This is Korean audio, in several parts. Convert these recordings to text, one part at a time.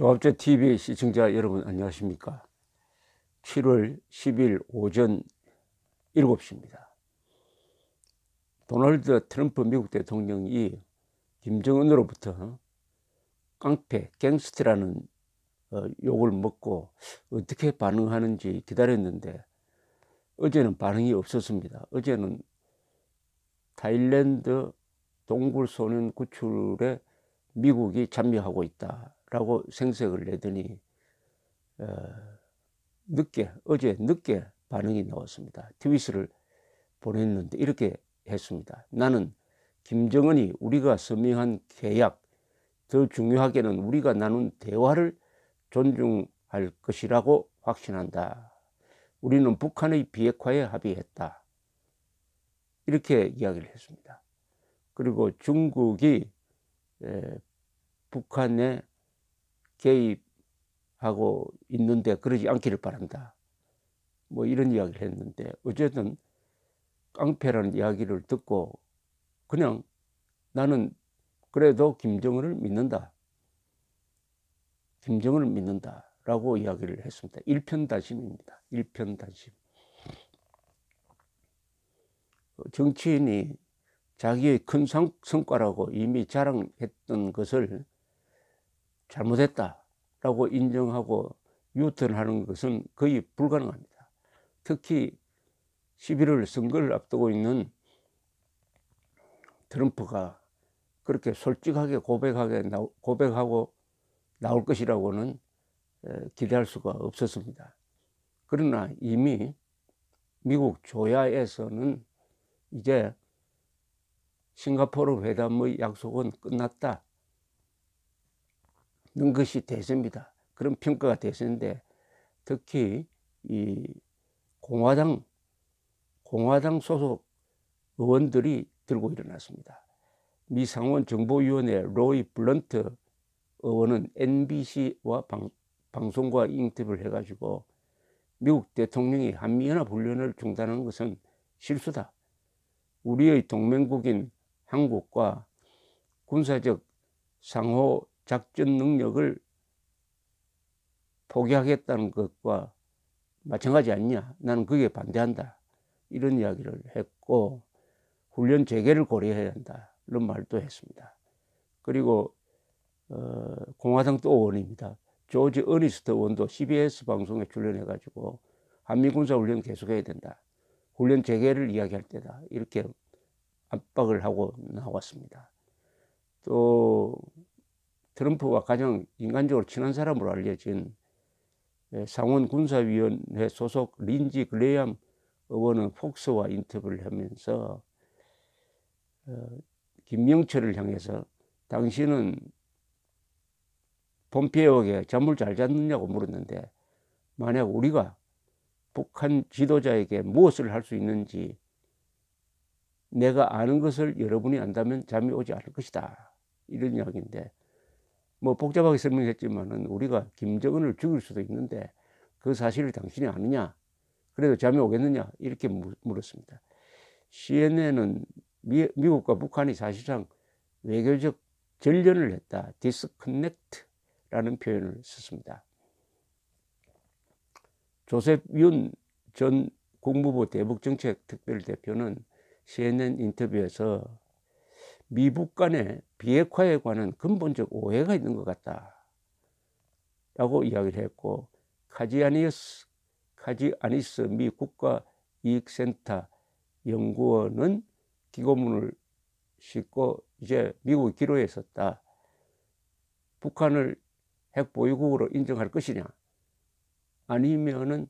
조합제 TV 시청자 여러분 안녕하십니까? 7월 10일 오전 7시입니다. 도널드 트럼프 미국 대통령이 김정은으로부터 깡패, 갱스트라는 욕을 먹고 어떻게 반응하는지 기다렸는데 어제는 반응이 없었습니다. 어제는 타일랜드 동굴소년 구출에 미국이 참여하고 있다라고 생색을 내더니 어제 늦게 반응이 나왔습니다. 트윗을 보냈는데 이렇게 했습니다. 나는 김정은이 우리가 서명한 계약, 더 중요하게는 우리가 나눈 대화를 존중할 것이라고 확신한다. 우리는 북한의 비핵화에 합의했다. 이렇게 이야기를 했습니다. 그리고 중국이 북한에 개입하고 있는데 그러지 않기를 바란다. 뭐 이런 이야기를 했는데 어쨌든 깡패라는 이야기를 듣고 그냥 나는 그래도 김정은을 믿는다. 김정은을 믿는다라고 이야기를 했습니다. 일편단심입니다. 일편단심. 정치인이 자기의 큰 성과라고 이미 자랑했던 것을 잘못했다라고 인정하고 유턴하는 것은 거의 불가능합니다. 특히 11월 선거를 앞두고 있는 트럼프가 그렇게 솔직하게 고백하고 나올 것이라고는 기대할 수가 없었습니다. 그러나 이미 미국 조야에서는 이제 싱가포르 회담의 약속은 끝났다. 는 것이 대세입니다. 그런 평가가 대세인데 특히 이 공화당 소속 의원들이 들고 일어났습니다. 미 상원 정보위원회 로이 블런트 의원은 NBC와 방송과 인터뷰를 해가지고 미국 대통령이 한미연합훈련을 중단하는 것은 실수다. 우리의 동맹국인 한국과 군사적 상호 작전 능력을 포기하겠다는 것과 마찬가지 아니냐. 나는 거기에 반대한다. 이런 이야기를 했고 훈련 재개를 고려해야 한다. 이런 말도 했습니다. 그리고 공화당 또 의원입니다. 조지 어니스트 의원도 CBS 방송에 출연해가지고 한미군사훈련 계속해야 된다. 훈련 재개를 이야기할 때다. 이렇게 압박을 하고 나왔습니다. 또 트럼프와 가장 인간적으로 친한 사람으로 알려진 상원 군사위원회 소속 린지 그레이엄 의원은 폭스와 인터뷰를 하면서 김명철을 향해서 당신은 폼페이오에게 잠을 잘 잤느냐고 물었는데 만약 우리가 북한 지도자에게 무엇을 할 수 있는지 내가 아는 것을 여러분이 안다면 잠이 오지 않을 것이다. 이런 이야기인데 뭐 복잡하게 설명했지만은 우리가 김정은을 죽일 수도 있는데 그 사실을 당신이 아느냐? 그래도 잠이 오겠느냐? 이렇게 물었습니다. CNN은 미국과 북한이 사실상 외교적 전련을 했다. 디스커넥트라는 표현을 썼습니다. 조셉 윤 전 국무부 대북정책특별대표는 CNN 인터뷰에서 미북 간의 비핵화에 관한 근본적 오해가 있는 것 같다 라고 이야기를 했고 카지아니스 미 국가이익센터 연구원은 기고문을 싣고 이제 미국의 기로에 섰다. 북한을 핵보유국으로 인정할 것이냐 아니면은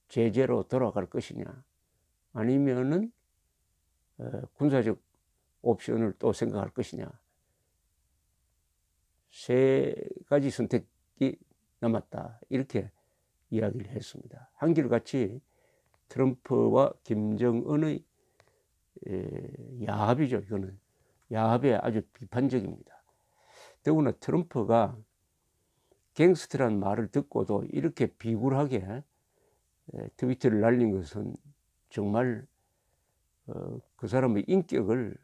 제재로 돌아갈 것이냐 아니면은 군사적 옵션을 또 생각할 것이냐 세 가지 선택이 남았다. 이렇게 이야기를 했습니다. 한결같이 트럼프와 김정은의 야합이죠. 이거는 야합에 아주 비판적입니다. 더구나 트럼프가 갱스트라는 말을 듣고도 이렇게 비굴하게 트위터를 날린 것은 정말 그 사람의 인격을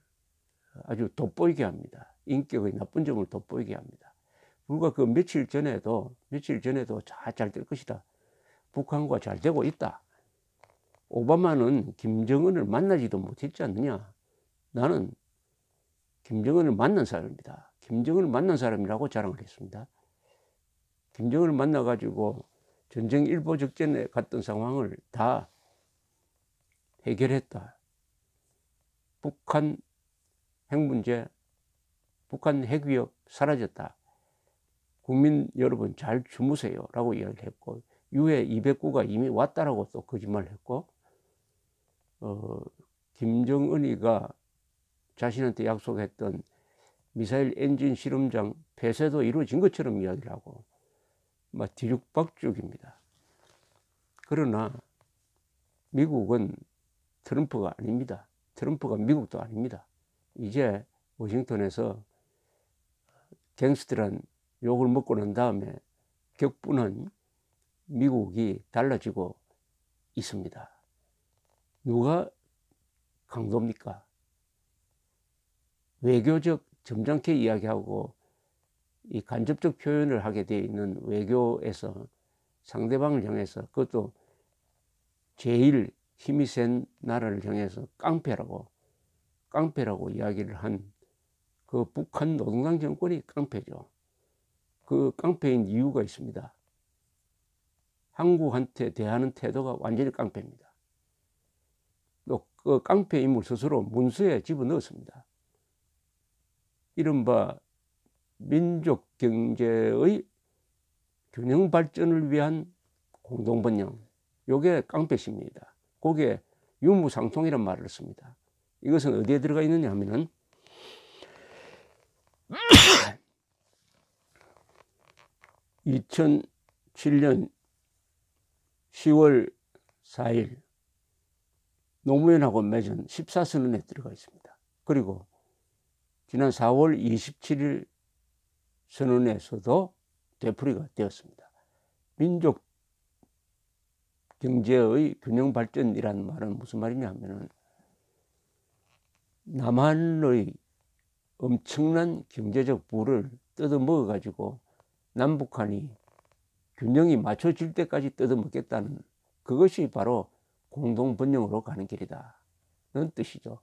아주 돋보이게 합니다. 인격의 나쁜 점을 돋보이게 합니다. 불과 그 며칠 전에도 잘 될 것이다. 북한과 잘 되고 있다. 오바마는 김정은을 만나지도 못했지 않느냐. 나는 김정은을 만난 사람입니다. 김정은을 만난 사람이라고 자랑을 했습니다. 김정은을 만나가지고 전쟁 일보 직전에 갔던 상황을 다 해결했다. 북한 핵 문제, 북한 핵위협 사라졌다. 국민 여러분 잘 주무세요 라고 이야기를 했고, 유해 209가 이미 왔다라고 또 거짓말을 했고, 김정은이가 자신한테 약속했던 미사일 엔진 실험장 폐쇄도 이루어진 것처럼 이야기를 하고 막 뒤죽박죽입니다. 그러나 미국은 트럼프가 아닙니다. 트럼프가 미국도 아닙니다. 이제 워싱턴에서 갱스터란 욕을 먹고 난 다음에 격분한 미국이 달라지고 있습니다. 누가 강도입니까? 외교적 점잖게 이야기하고 이 간접적 표현을 하게 되어 있는 외교에서 상대방을 향해서, 그것도 제일 힘이 센 나라를 향해서 깡패라고 이야기를 한 그 북한 노동당 정권이 깡패죠. 그 깡패인 이유가 있습니다. 한국한테 대하는 태도가 완전히 깡패입니다. 또 그 깡패 인물 스스로 문서에 집어넣었습니다. 이른바 민족 경제의 균형 발전을 위한 공동번영, 요게 깡패 심리입니다. 거기에 유무상통이란 말을 씁니다. 이것은 어디에 들어가 있느냐 하면은 2007년 10월 4일 노무현하고 맺은 14선언에 들어가 있습니다. 그리고 지난 4월 27일 선언에서도 되풀이가 되었습니다. 민족 경제의 균형 발전이라는 말은 무슨 말이냐 하면은 남한의 엄청난 경제적 부를 뜯어먹어 가지고 남북한이 균형이 맞춰질 때까지 뜯어먹겠다는, 그것이 바로 공동번영으로 가는 길이다는 뜻이죠.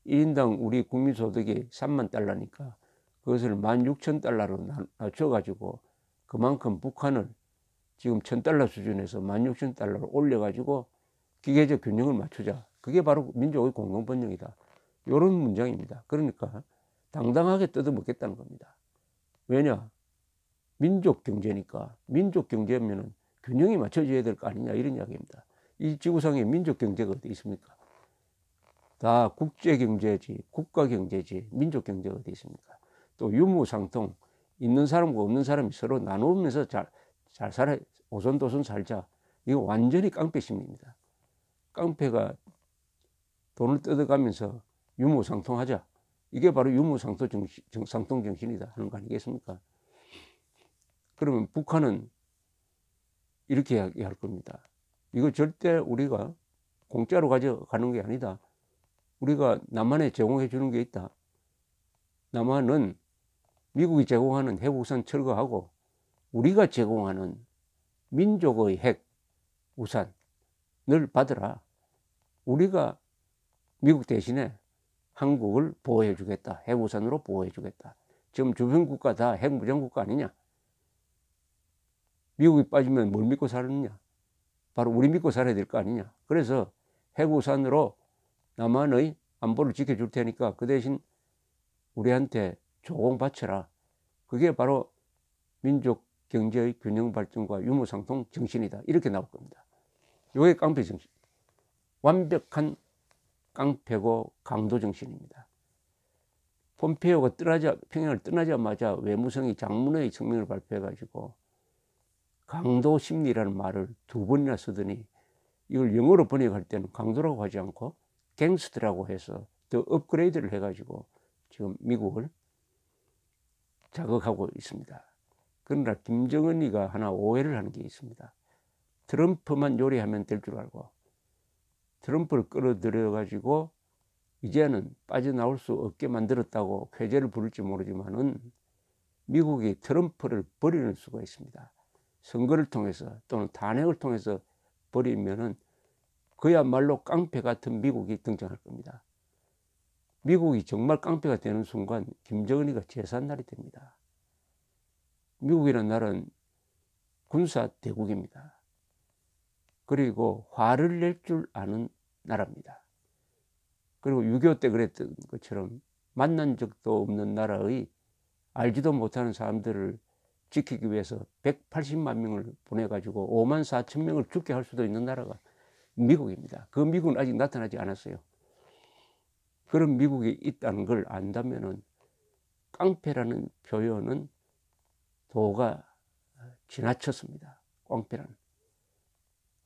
1인당 우리 국민소득이 3만 달러니까 그것을 16,000달러로 낮춰가지고 그만큼 북한을 지금 1,000달러 수준에서 16,000달러로 올려가지고 기계적 균형을 맞추자. 그게 바로 민족의 공동번영이다. 이런 문장입니다. 그러니까 당당하게 뜯어먹겠다는 겁니다. 왜냐? 민족 경제니까. 민족 경제면은 균형이 맞춰져야 될 거 아니냐, 이런 이야기입니다. 이 지구상에 민족 경제가 어디 있습니까? 다 국제 경제지, 국가 경제지, 민족 경제가 어디 있습니까? 또 유무상통, 있는 사람과 없는 사람이 서로 나누면서 잘 살아, 오손도손 살자. 이거 완전히 깡패 심리입니다. 깡패가 돈을 뜯어가면서 유무상통하자. 이게 바로 유무상통 정신이다 하는 거 아니겠습니까? 그러면 북한은 이렇게 이야기할 겁니다. 이거 절대 우리가 공짜로 가져가는 게 아니다. 우리가 남한에 제공해 주는 게 있다. 남한은 미국이 제공하는 핵우산 철거하고 우리가 제공하는 민족의 핵우산을 받으라. 우리가 미국 대신에 한국을 보호해 주겠다. 핵우산으로 보호해 주겠다. 지금 주변 국가 다 핵무장 국가 아니냐? 미국이 빠지면 뭘 믿고 살느냐? 바로 우리 믿고 살아야 될 거 아니냐? 그래서 핵우산으로 남한의 안보를 지켜줄 테니까 그 대신 우리한테 조공 바쳐라. 그게 바로 민족 경제의 균형 발전과 유무상통 정신이다. 이렇게 나올 겁니다. 이게 깡패 정신. 완벽한 깡패고 강도 정신입니다. 폼페이오가 평양을 떠나자마자 외무성이 장문의 성명을 발표해가지고 강도 심리라는 말을 2번이나 쓰더니 이걸 영어로 번역할 때는 강도라고 하지 않고 갱스터라고 해서 더 업그레이드를 해가지고 지금 미국을 자극하고 있습니다. 그러나 김정은이가 하나 오해를 하는 게 있습니다. 트럼프만 요리하면 될 줄 알고 트럼프를 끌어들여 가지고 이제는 빠져나올 수 없게 만들었다고 쾌재를 부를지 모르지만은 미국이 트럼프를 버리는 수가 있습니다. 선거를 통해서 또는 탄핵을 통해서 버리면은 그야말로 깡패 같은 미국이 등장할 겁니다. 미국이 정말 깡패가 되는 순간 김정은이가 제삿날이 됩니다. 미국이라는 나라는 군사 대국입니다. 그리고 화를 낼 줄 아는 나라입니다. 그리고 6.25 때 그랬던 것처럼 만난 적도 없는 나라의 알지도 못하는 사람들을 지키기 위해서 180만 명을 보내가지고 5만 4천 명을 죽게 할 수도 있는 나라가 미국입니다. 그 미국은 아직 나타나지 않았어요. 그런 미국이 있다는 걸 안다면은 깡패라는 표현은 도가 지나쳤습니다. 깡패라는.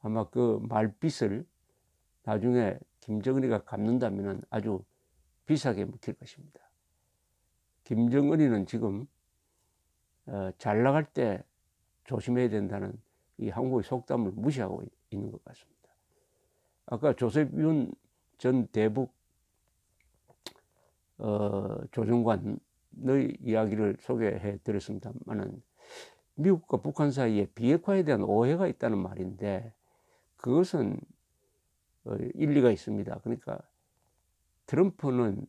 아마 그 말빛을 나중에 김정은이가 갚는다면은 아주 비싸게 먹힐 것입니다. 김정은이는 지금 잘 나갈 때 조심해야 된다는 이 한국의 속담을 무시하고 있는 것 같습니다. 아까 조셉 윤 전 대북 조정관의 이야기를 소개해 드렸습니다만은 미국과 북한 사이에 비핵화에 대한 오해가 있다는 말인데 그것은 일리가 있습니다. 그러니까 트럼프는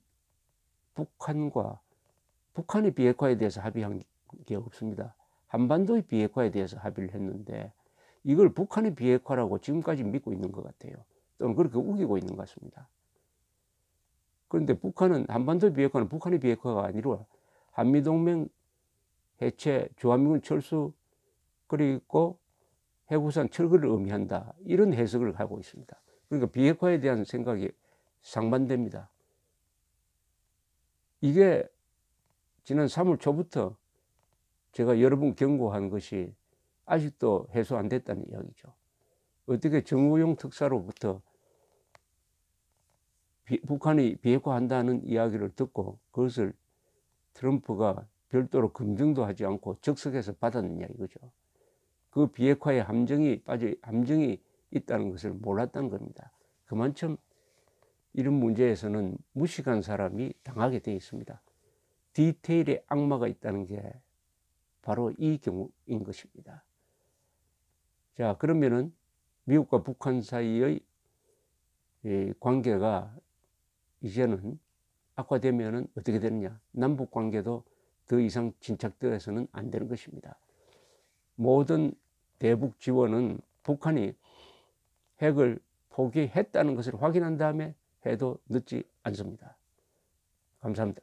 북한의 비핵화에 대해서 합의한 게 없습니다. 한반도의 비핵화에 대해서 합의를 했는데 이걸 북한의 비핵화라고 지금까지 믿고 있는 것 같아요. 또는 그렇게 우기고 있는 것 같습니다. 그런데 북한은 한반도 비핵화는 북한의 비핵화가 아니라 한미동맹 해체, 주한미군 철수 그리고 해구산 철거를 의미한다. 이런 해석을 하고 있습니다. 그러니까 비핵화에 대한 생각이 상반됩니다. 이게 지난 3월 초부터 제가 여러 번 경고한 것이 아직도 해소 안 됐다는 이야기죠. 어떻게 정우용 특사로부터 북한이 비핵화한다는 이야기를 듣고 그것을 트럼프가 별도로 검증도 하지 않고 즉석에서 받았느냐 이거죠. 그 비핵화에 함정이 있다는 것을 몰랐다는 겁니다. 그만큼 이런 문제에서는 무식한 사람이 당하게 되어 있습니다. 디테일에 악마가 있다는 게 바로 이 경우인 것입니다. 자, 그러면은 미국과 북한 사이의 관계가 이제는 악화되면은 어떻게 되느냐? 남북 관계도 더 이상 진척되어서는 안 되는 것입니다. 모든 대북 지원은 북한이 핵을 포기했다는 것을 확인한 다음에 해도 늦지 않습니다. 감사합니다.